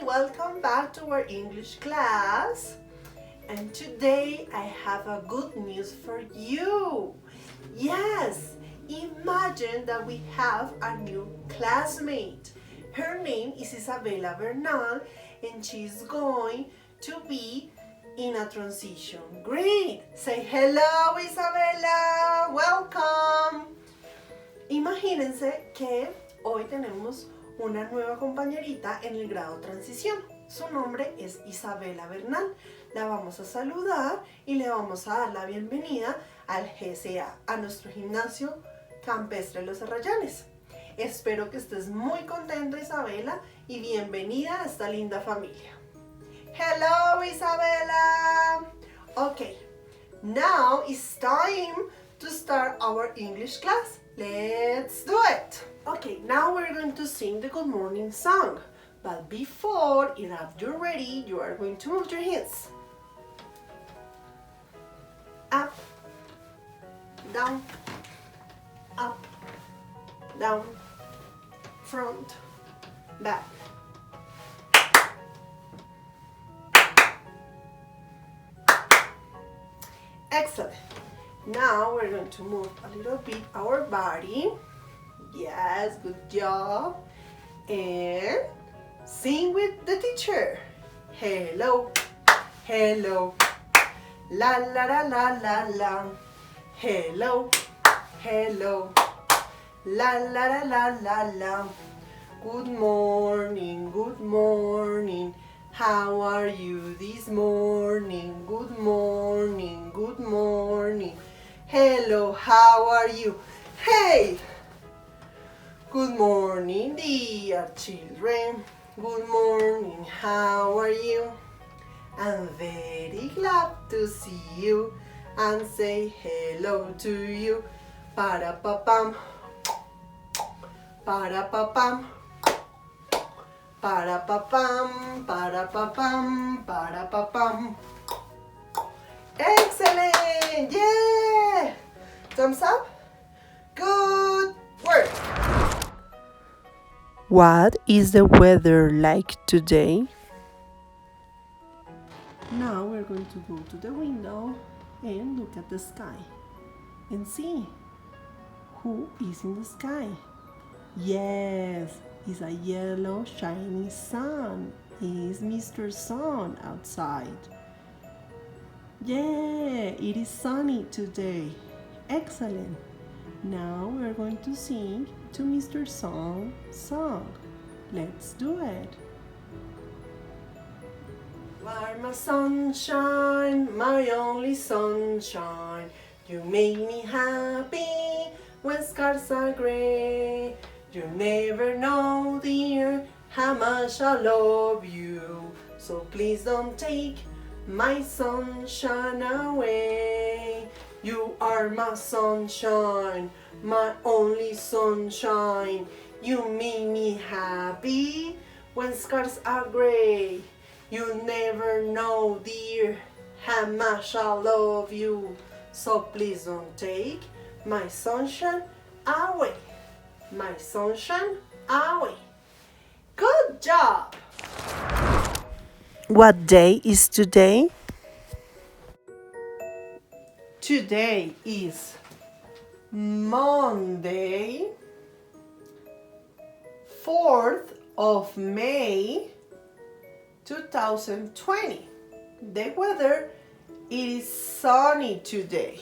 welcome back to our English class. And today I have a good news for you. Yes, imagine that we have a new classmate. Her name is Isabela Bernal and she's going to be in a transition grade. Say hello, Isabela. Welcome. Imagínense que hoy tenemos una nueva compañerita en el grado transición. Su nombre es Isabela Bernal. La vamos a saludar y le vamos a dar la bienvenida al GCA, a nuestro gimnasio campestre Los Arrayanes. Espero que estés muy contenta, Isabela, y bienvenida a esta linda familia. Hello, Isabela! Okay, now it's time to start our English class. Let's do it! Okay, now we're going to sing the good morning song. But before, if you're ready, you are going to move your hands. Up, down, up, down, front, back. Excellent. Now we're going to move a little bit our body. Yes, good job. And sing with the teacher. Hello, hello, la la la la la la. Hello, hello, la la la la la la. Good morning, good morning. How are you this morning? Good morning, good morning. Hello, how are you? Hey! Good morning, dear children. Good morning, how are you? I'm very glad to see you and say hello to you. Para-pa-pam, para-pa-pam, para-pa-pam, para-pa-pam, para-pa-pam. Excellent! Yeah! Thumbs up. Good work. What is the weather like today? Now we're going to go to the window and look at the sky and see who is in the sky. Yes, it's a yellow shiny sun. It's Mr. Sun outside. Yeah, it is sunny today. Excellent. Now we're going to sing to Mr. Sun song. Let's do it. You are my sunshine, my only sunshine. You make me happy when skies are gray. You never know, dear, how much I love you. So please don't take my sunshine away. You are my sunshine, my only sunshine. You make me happy when skies are gray. You never know, dear, how much I love you. So please don't take my sunshine away. My sunshine away. Good job! What day is today? Today is Monday, 4th of May, 2020. The weather, it is sunny today.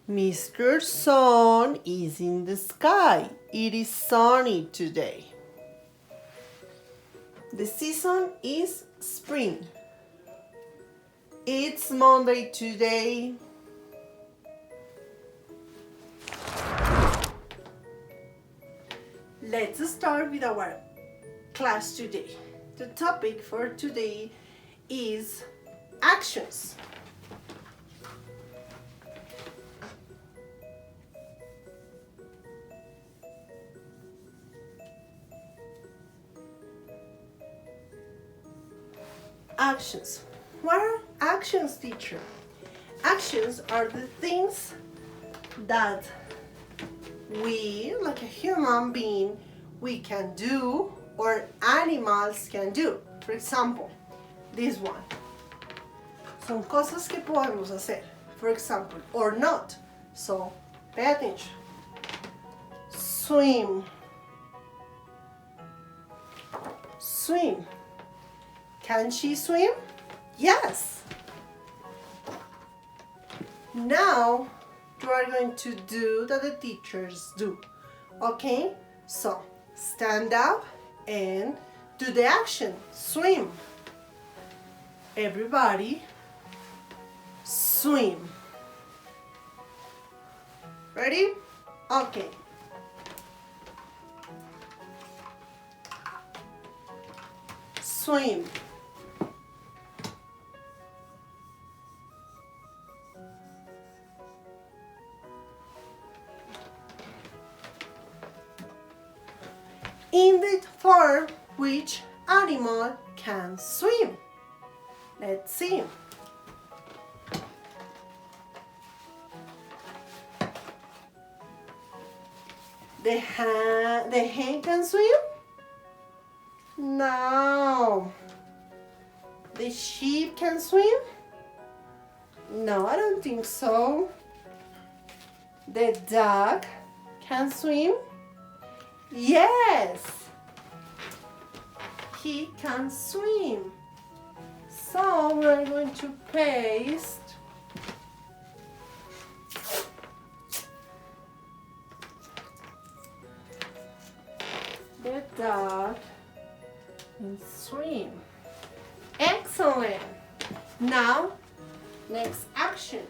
Mr. Sun is in the sky. It is sunny today. The season is spring. It's Monday today. Let's start with our class today. The topic for today is actions. Actions. What are actions, teacher? Actions are the things that we, like a human being, we can do or animals can do. For example, this one. Son cosas que podemos hacer. For example, or not. So, pay attention. Swim. Swim. Can she swim? Yes. Now, you are going to do that the teachers do. Okay? So, stand up and do the action. Swim. Everybody, swim. Ready? Okay. Swim. In the farm, which animal can swim? Let's see. The hen can swim? No. The sheep can swim? No, I don't think so. The dog can swim? Yes. He can swim. So we're going to paste the dog and swim. Excellent. Now, next action.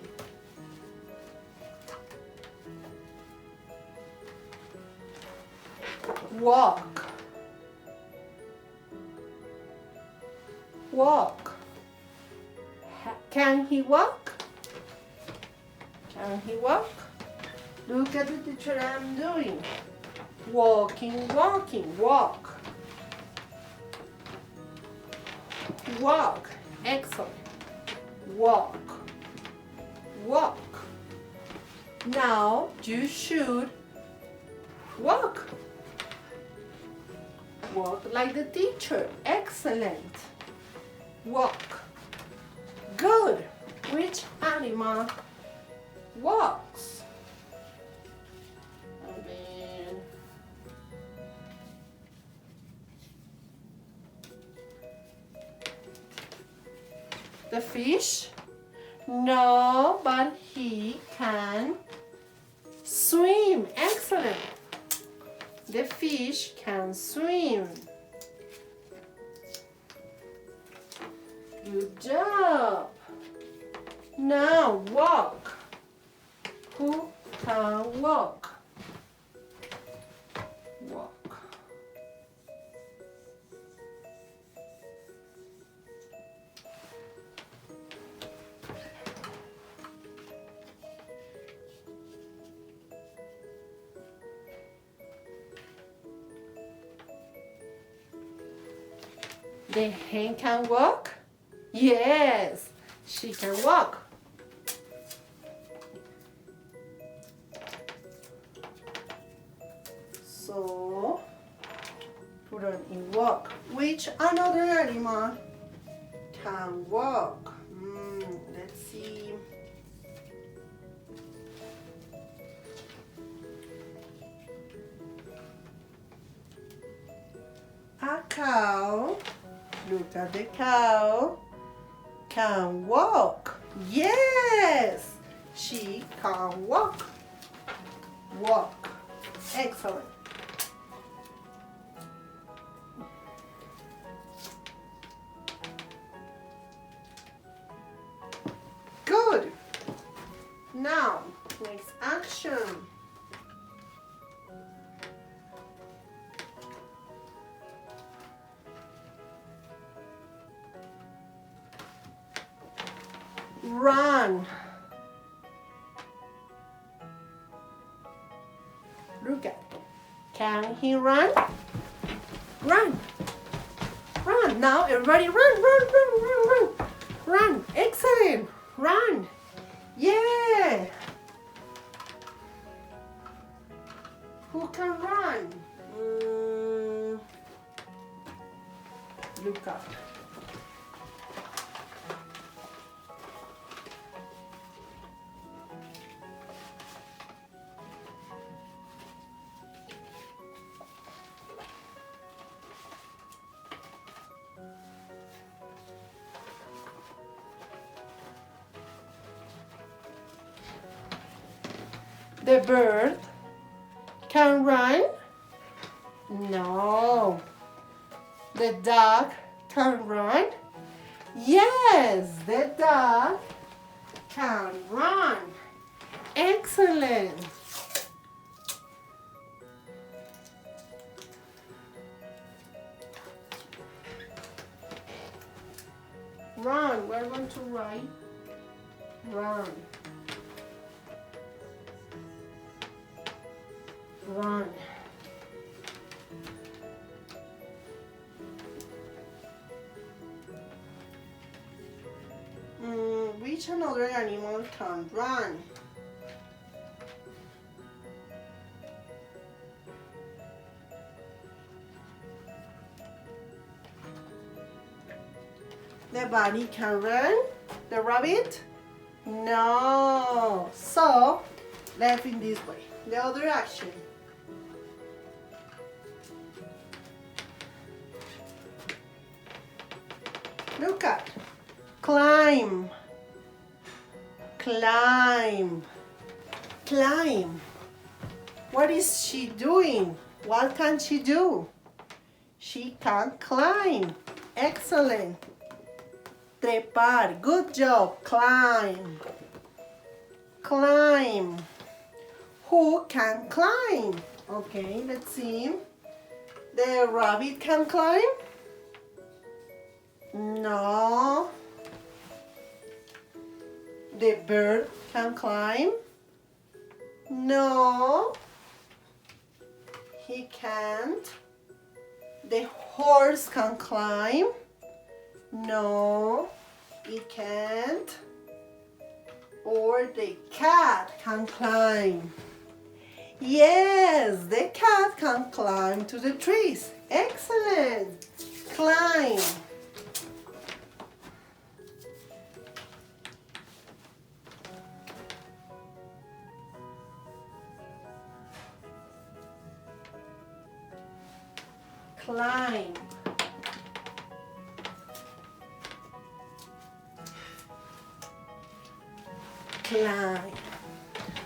Walk. Walk. Can he walk? Can he walk? Look at the teacher I'm doing. Walking, walking, walk. Walk. Excellent. Walk. Walk. Now you should walk. Walk like the teacher. Excellent. Walk. Good. Which animal walks? The fish? No, but he can swim. Excellent. The fish can swim. Good job. Now walk. Who can walk? Walk. The hen can walk? Yes, she can walk. So, put on in walk. Which another animal can walk? Let's see. A cow. Look at the cow. Can walk. Yes, she can walk. Walk. Excellent. Good. Now, next action. Run. Look at him. Can he run? Run. Run. Now everybody run, run, run, run, run. Run. Excellent. Run. Yeah. Who can run? look up. The bird can run? No. The dog can run? Yes, the dog can run. Excellent. Run. We're going to write run. Run. Which another animal can run? The bunny can run? The rabbit? No. So, let's in this way. The other action. Look at. Climb. Climb. Climb. What is she doing? What can she do? She can climb. Excellent. Trepar. Good job. Climb. Climb. Who can climb? Okay, let's see. The rabbit can climb? No. The bird can climb? No. He can't. The horse can climb? No, it can't. Or the cat can climb? Yes, the cat can climb to the trees. Excellent. Climb. Climb. Climb.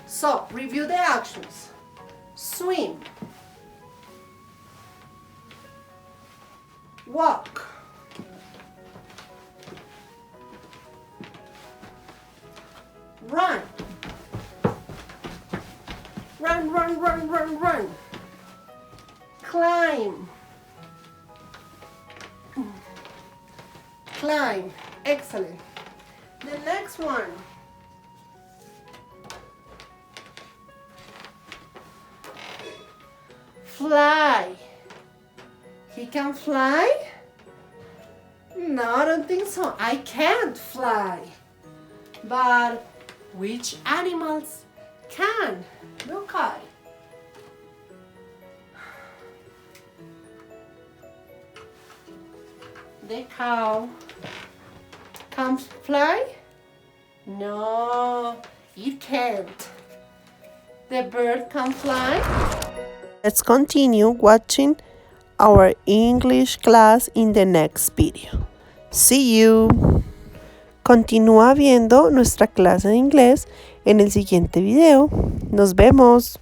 So, review the actions. Swim. Walk. Run. Run, run, run, run, run. Climb. Climb. Excellent. The next one. Fly. He can fly? No, I don't think so. I can't fly. But which animals can? Look at. The cow can fly? No, it can't. The bird can fly? Let's continue watching our English class in the next video. See you. Continúa viendo nuestra clase de inglés en el siguiente video. Nos vemos.